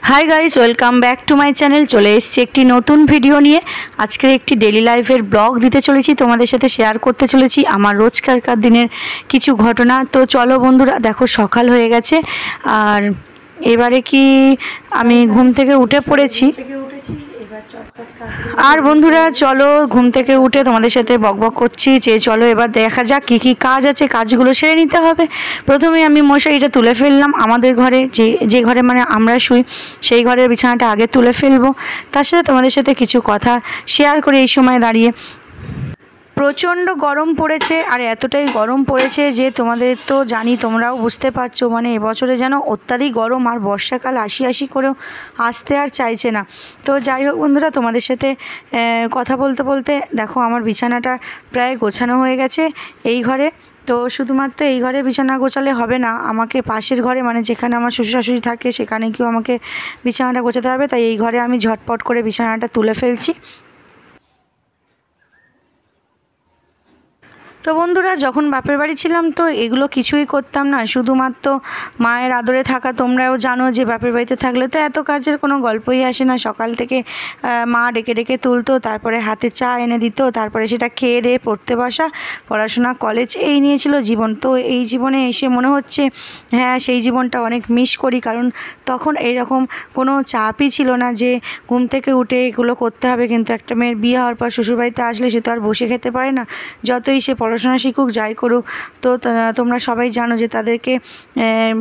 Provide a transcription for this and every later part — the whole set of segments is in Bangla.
Hi guys, welcome back to my channel. চলে এসেছি একটি নতুন ভিডিও নিয়ে। আজকের একটি ডেলি লাইফের ব্লগ দিতে চলেছি, তোমাদের সাথে শেয়ার করতে চলেছি আমার রোজকারকার দিনের কিছু ঘটনা। তো চলো বন্ধুরা, দেখো সকাল হয়ে গেছে আর এবারে কি আমি ঘুম থেকে উঠে পড়েছি। আর বন্ধুরা চলো, ঘুম থেকে উঠে তোমাদের সাথে বকবক করছি যে চলো এবার দেখা যাক কী কী কাজ আছে, কাজগুলো সেরে নিতে হবে। প্রথমে আমি মশারিটা তুলে ফেললাম। আমাদের ঘরে যে ঘরে মানে আমরা শুই, সেই ঘরের বিছানাটা আগে তুলে ফেলবো। তার সাথে তোমাদের সাথে কিছু কথা শেয়ার করে এই সময় দাঁড়িয়ে। প্রচণ্ড গরম পড়েছে, আর এতটাই গরম পড়েছে যে তোমাদের তো জানি, তোমরাও বুঝতে পারছো, মানে এবছরে যেন অত্যাধিক গরম, আর বর্ষাকাল আসি আসি করেও আসতে আর চাইছে না। তো যাই হোক বন্ধুরা, তোমাদের সাথে কথা বলতে বলতে দেখো আমার বিছানাটা প্রায় গোছানো হয়ে গেছে এই ঘরে। তো শুধুমাত্র এই ঘরে বিছানা গোছালে হবে না, আমাকে পাশের ঘরে মানে যেখানে আমার শ্বশুর শাশুড়ি থাকে সেখানে গিয়েও আমাকে বিছানাটা গোছাতে হবে। তাই এই ঘরে আমি ঝটপট করে বিছানাটা তুলে ফেলছি। তো বন্ধুরা, যখন বাপের বাড়ি ছিলাম তো এগুলো কিছুই করতাম না, শুধুমাত্র মায়ের আদরে থাকা। তোমরাও জানো যে বাপের বাড়িতে থাকলে তো এত কাজের কোনো গল্পই আসে না। সকাল থেকে মা ডেকে ডেকে তুলতো, তারপরে হাতে চা এনে দিত, তারপরে সেটা খেয়ে দিয়ে পড়তে বসা, পড়াশোনা, কলেজ, এই নিয়েছিল জীবন। তো এই জীবনে এসে মনে হচ্ছে হ্যাঁ, সেই জীবনটা অনেক মিস করি, কারণ তখন এইরকম কোনো চাপই ছিল না যে ঘুম থেকে উঠে এগুলো করতে হবে। কিন্তু একটা মেয়ের বিয়ে হওয়ার পর শ্বশুরবাড়িতে আসলে সে তো আর বসে খেতে পারে না, যতই সে পড়াশোনা শিখুক যাই করুক। তো তোমরা সবাই জানো যে তাদেরকে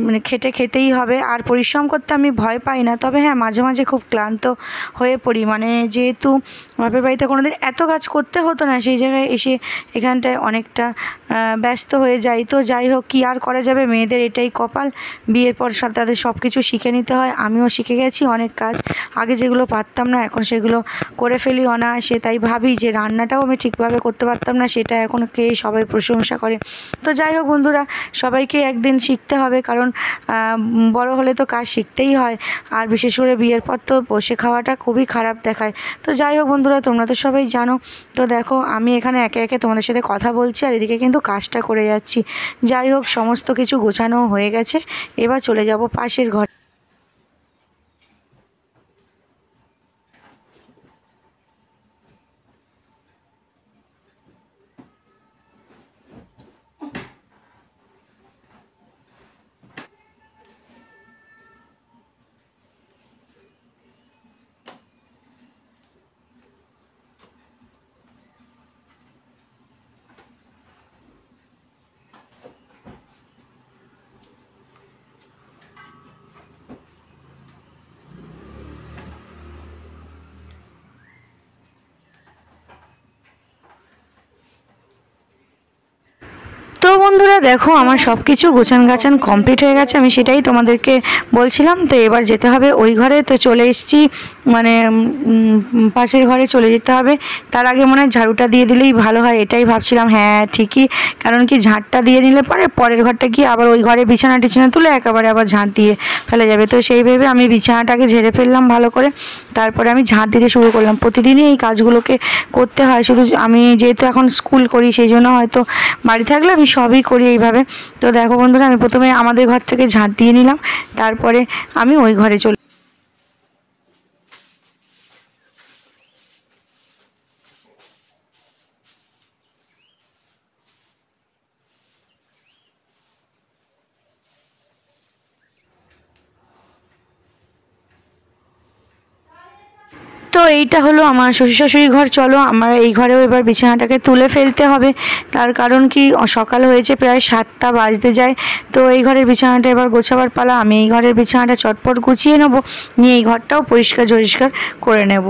মানে খেটে খেতেই হবে। আর পরিশ্রম করতে আমি ভয় পাই না, তবে হ্যাঁ মাঝে মাঝে খুব ক্লান্ত হয়ে পড়ি, মানে যেহেতু বাপের বাড়িতে কোনোদিন এত কাজ করতে হতো না, সেই জায়গায় এসে এখানটায় অনেকটা ব্যস্ত হয়ে যাই। তো যাই হোক, কী আর করা যাবে, মেয়েদের এটাই কপাল, বিয়ের পর তাদের সব কিছু শিখে নিতে হয়। আমিও শিখে গেছি অনেক কাজ, আগে যেগুলো পারতাম না এখন সেগুলো করে ফেলি অনায়াসে। তাই ভাবি যে রান্নাটাও আমি ঠিকভাবে করতে পারতাম না, সেটা এখন সবাই প্রশংসা করে। তো যাই হোক বন্ধুরা, সবাইকে একদিন শিখতে হবে, কারণ বড় হলে তো কাজ শিখতেই হয়। আর বিশেষ করে বিয়ের পর তো বসে খাওয়াটা খুবই খারাপ দেখায়। তো যাই হোক বন্ধুরা, তোমরা তো সবাই জানো। তো দেখো আমি এখানে একে একে তোমাদের সাথে কথা বলছি আর এদিকে কিন্তু কাজটা করে যাচ্ছি। যাই হোক, সমস্ত কিছু গোছানো হয়ে গেছে, এবার চলে যাব পাশের ঘর। তো বন্ধুরা দেখো, আমার সব কিছু গোছান গাছান কমপ্লিট হয়ে গেছে, আমি সেটাই তোমাদেরকে বলছিলাম। তো এবার যেতে হবে ওই ঘরে। তো চলে এসেছি, মানে পাশের ঘরে চলে যেতে হবে। তার আগে মনে হয় ঝাড়ুটা দিয়ে দিলেই ভালো হয়, এটাই ভাবছিলাম। হ্যাঁ ঠিকই, কারণ কি ঝাঁটটা দিয়ে নিলে পরে পরের ঘরটা গিয়ে আবার ওই ঘরে বিছানা টিছানা তুলে একেবারে আবার ঝাঁট দিয়ে ফেলে যাবে। তো সেই ভেবে আমি বিছানাটাকে ঝেড়ে ফেললাম ভালো করে, তারপরে আমি ঝাঁট দিতে শুরু করলাম। প্রতিদিনই এই কাজগুলোকে করতে হয়, শুধু আমি যেহেতু এখন স্কুল করি সেই জন্য হয়তো বাড়ি থাকলে আমি সবই করি এইভাবে। তো দেখো বন্ধুরা, আমি প্রথমে আমাদের ঘর থেকে ঝাঁট দিয়ে নিলাম, তারপরে আমি ওই ঘরে চলে। তো এইটা হলো আমার শ্বশুর শাশুড়ির ঘর। চলো আমার এই ঘরেও এবার বিছানাটাকে তুলে ফেলতে হবে, তার কারণ কি সকাল হয়েছে, প্রায় 7টা বাজতে যায়। তো এই ঘরের বিছানাটা এবার গোছাবার পালা। আমি এই ঘরের বিছানাটা চটপট গুছিয়ে নেবো, নিয়ে এই ঘরটাও পরিষ্কার পরিষ্কার করে নেব।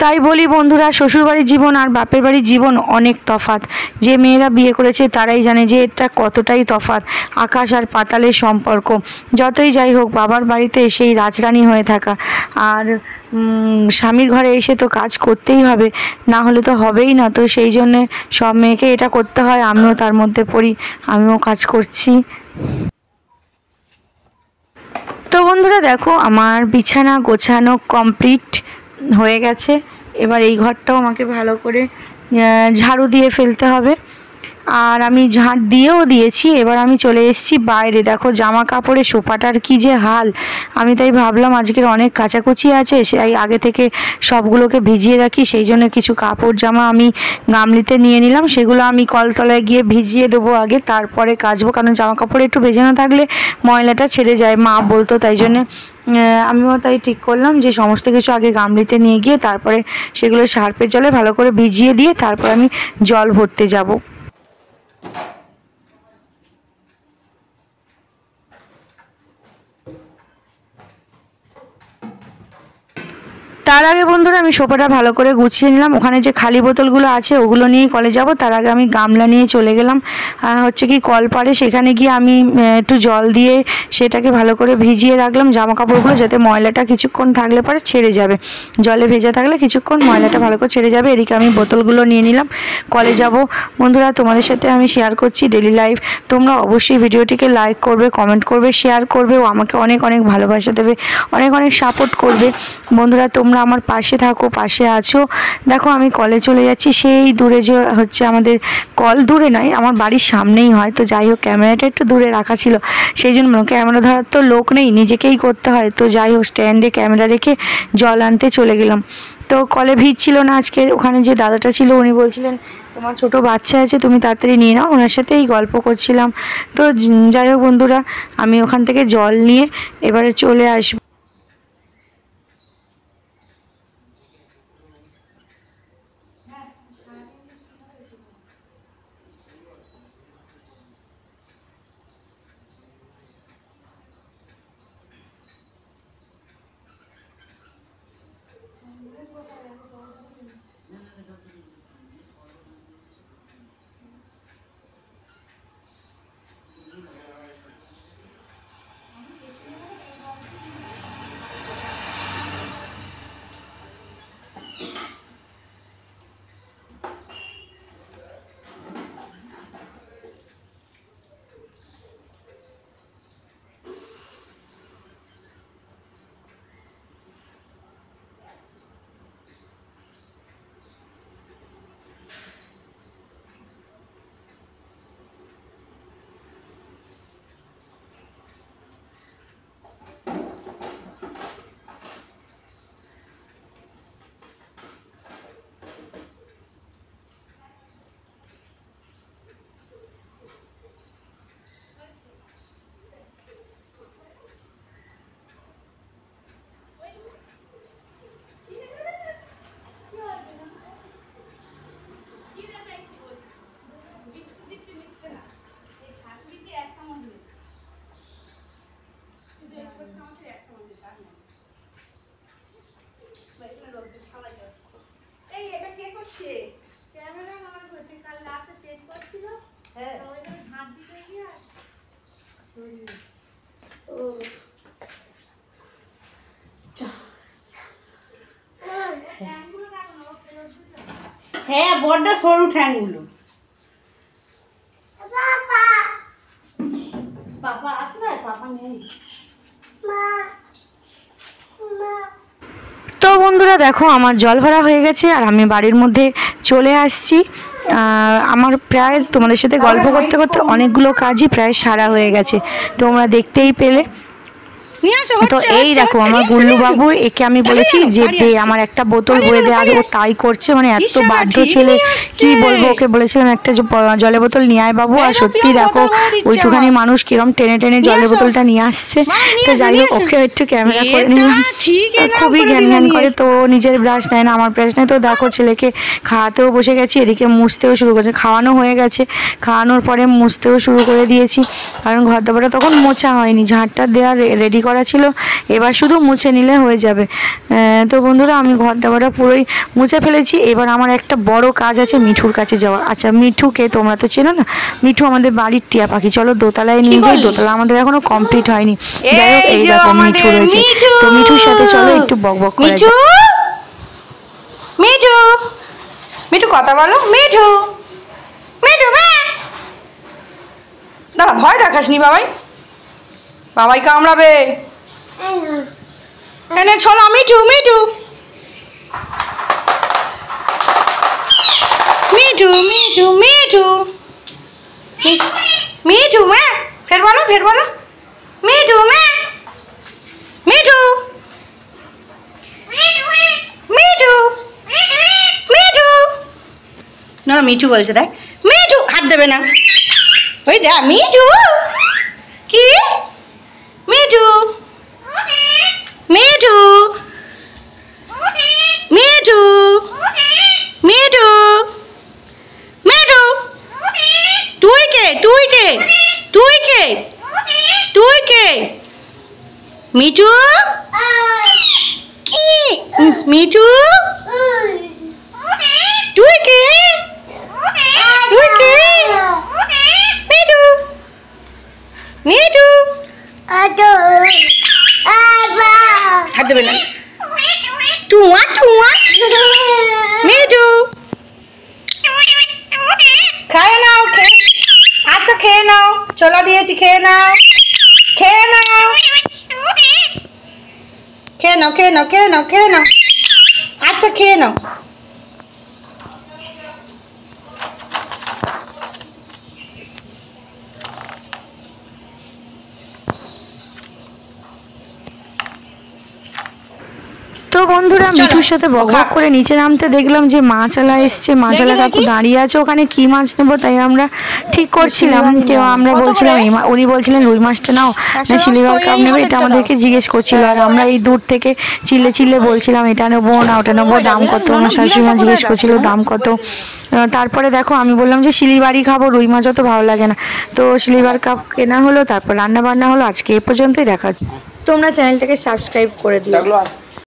তাই বলি বন্ধুরা, শ্বশুরবাড়ির জীবন আর বাপের বাড়ির জীবন অনেক তফাৎ। যে মেয়েরা বিয়ে করেছে তারাই জানে যে এটা কতটাই তফাৎ, আকাশ আর পাতালের সম্পর্ক। যতই যাই হোক, বাবার বাড়িতে সেই রাজরানী হয়ে থাকা আর স্বামীর ঘরে এসে তো কাজ করতেই হবে, না হলে তো হবেই না। তো সেই জন্যে সব মেয়েকে এটা করতে হয়, আমিও তার মধ্যে পড়ি, আমিও কাজ করছি। তো বন্ধুরা দেখো, আমার বিছানা গোছানো কমপ্লিট হয়ে গেছে। এবার এই ঘরটাও আমাকে ভালো করে ঝাড়ু দিয়ে ফেলতে হবে, আর আমি ঝাঁট দিয়েও দিয়েছি। এবার আমি চলে এসেছি বাইরে। দেখো জামা কাপড়ের সোপাটার কি যে হাল। আমি তাই ভাবলাম আজকের অনেক কাচাকুচি আছে, সেই আগে থেকে সবগুলোকে ভিজিয়ে রাখি। সেই জন্য কিছু কাপড় জামা আমি গামলিতে নিয়ে নিলাম, সেগুলো আমি কলতলায় গিয়ে ভিজিয়ে দেবো আগে, তারপরে কাচবো। কারণ জামা কাপড় একটু ভেজানো থাকলে ময়লাটা ছেড়ে যায়, মা বলতো। তাই জন্যে আমিও তাই ঠিক করলাম যে সমস্ত কিছু আগে গামলিতে নিয়ে গিয়ে তারপরে সেগুলো সার্ফের জলে ভালো করে ভিজিয়ে দিয়ে তারপর আমি জল ভরতে যাব। তার আগে বন্ধুরা আমি সোফাটা ভালো করে গুছিয়ে নিলাম। ওখানে যে খালি বোতলগুলো আছে ওগুলো নিয়েই কলে যাব। তার আগে আমি গামলা নিয়ে চলে গেলাম হচ্ছে কি কল পাড়ে। সেখানে গিয়ে আমি একটু জল দিয়ে সেটাকে ভালো করে ভিজিয়ে রাখলাম জামা কাপড়গুলো, যাতে ময়লাটা কিছুক্ষণ থাকলে পরে ছেড়ে যাবে। জলে ভেজা থাকলে কিছুক্ষণ ময়লাটা ভালো করে ছেড়ে যাবে। এদিকে আমি বোতলগুলো নিয়ে নিলাম, কলে যাব। বন্ধুরা তোমাদের সাথে আমি শেয়ার করছি ডেলি লাইফ। তোমরা অবশ্যই ভিডিওটিকে লাইক করবে, কমেন্ট করবে, শেয়ার করবে ও আমাকে অনেক অনেক ভালোবাসা দেবে, অনেক অনেক সাপোর্ট করবে। বন্ধুরা তোমরা আমার পাশে থাকো, পাশে আছো। দেখো আমি কলে চলে যাচ্ছি, সেই দূরে যে হচ্ছে আমাদের কল, দূরে নয় আমার বাড়ির সামনেই হয়। তো যাই হোক, ক্যামেরাটা একটু দূরে রাখা ছিল, সেই জন্য ক্যামেরা ধরার তো লোক নেই, নিজেকেই করতে হয়। তো যাই হোক, স্ট্যান্ডে ক্যামেরা রেখে জল আনতে চলে গেলাম। তো কলে ভিড় ছিল না আজকে। ওখানে যে দাদাটা ছিল উনি বলছিলেন তোমার ছোট বাচ্চা আছে, তুমি তাড়াতাড়ি নিয়ে নাও। ওনার সাথেই গল্প করছিলাম। তো যাই হোক বন্ধুরা, আমি ওখান থেকে জল নিয়ে এবারে চলে আসবো। হ্যাঁ, বড় সরু ঠ্যাংগুলো। পাপা আছে না? পাপা নেই। তো বন্ধুরা দেখো, আমার জল ভরা হয়ে গেছে আর আমি বাড়ির মধ্যে চলে আসছি। আমার প্রায় তোমাদের সাথে গল্প করতে করতে অনেকগুলো কাজই প্রায় সারা হয়ে গেছে, তোমরা দেখতেই পেলে। তো এই দেখো আমার গুল্লু বাবু, একে আমি বলেছি যে দে আমার একটা বোতল বয়ে দে, আর ও তাই করছে। মানে এত বাধ্য ছেলে, কি বলবো। ওকে বলেছিলাম একটা জলের বোতল নিয়ে আয় বাবু, আর সত্যি দেখো ওইটুখানি মানুষ কিরম টেনে টেনে জলের বোতলটা নিয়ে আসছে। তো যাই হোক, ওকে একটু ক্যামেরা করে নিলাম। খুবই জ্ঞান জ্ঞান করে, তো নিজের ব্রাশ নেয় না, আমার ব্রাশ নেয়। তো দেখো ছেলেকে খাওয়াতেও বসে গেছি, এদিকে মুছতেও শুরু করেছে। খাওয়ানো হয়ে গেছে, খাওয়ানোর পরে মুছতেও শুরু করে দিয়েছি, কারণ ঘর দরজাটা তখন মোছা হয়নি। ঝাঁটটা দেওয়া রেডি করা করা ছিল, এবার শুধু মুছে নিলে হয়ে যাবে। তো বন্ধুরা আমি ঘর দাবাটা পুরোই মুছে ফেলেছি। এবার আমার একটা বড় কাজ আছে মিঠুর কাছে যাওয়া। আচ্ছা মিঠুকে তোমরা তো চেনো না, মিঠু আমাদের বাড়ির টিয়া পাখি। চলো দোতলায় নিয়ে যাই, দোতলা আমাদের এখনো কমপ্লিট হয়নি। যাই হোক এই দেখো মিঠু রয়েছে, তো মিঠুর সাথে চলো একটু বকবক করা যাক। মিঠু মিঠু কথা বলো, মিঠু মিঠু দাঁড়া, ভয় দেখাস নি বাবাই, বাবাই কামড়াবে। এনে চলো মিঠু মিঠু মিঠু মিঠু মিঠু মিঠু ফের বলো মিঠু মিঠু মিঠু মিঠু না মিঠু বলছে, দেখ মিঠু হাত দেবে না, ওই যা মিঠু কি মিঠু মিঠু মিঠু মিঠু মিঠু তুই কে মিঠু কি মিঠু তুই কে মিঠু মিঠু হাত দেবে না, টুয়া মিঠু খেয়ে নাও, আচ্ছা খেয়ে নাও, চলা দিয়েছি খেয়ে নাও আচ্ছা খেয়ে নাও। তো বন্ধুরা মিঠুর সাথে বকবক করে নিচে নামতে দেখলাম যে মাছওয়ালা এসছে, মাছওয়ালা কাকু দাঁড়িয়ে আছে ওখানে, কি মাছ নেবো তাই আমরা ঠিক করছিলাম। কেউ আমরা বলছিলাম উনি বলছিলেন রুই মাছটা নাও না সিলভার কাপ নেবে, এটা আমাদেরকে জিজ্ঞেস করছিল। আর আমরা এই দূর থেকে চিল্লে বলছিলাম এটা নেবো না ওটা নেবো, দাম কত, আমার শাশুড়ি মা জিজ্ঞেস করছিল দাম কত। তারপরে দেখো আমি বললাম যে সিলিভারই খাবো, রুই মাছ অত ভালো লাগে না। তো সিলভার কাপ কেনা হলো, তারপর রান্না বান্না হলো। আজকে এ পর্যন্তই, দেখা। তোমরা চ্যানেলটাকে সাবস্ক্রাইব করে দিও।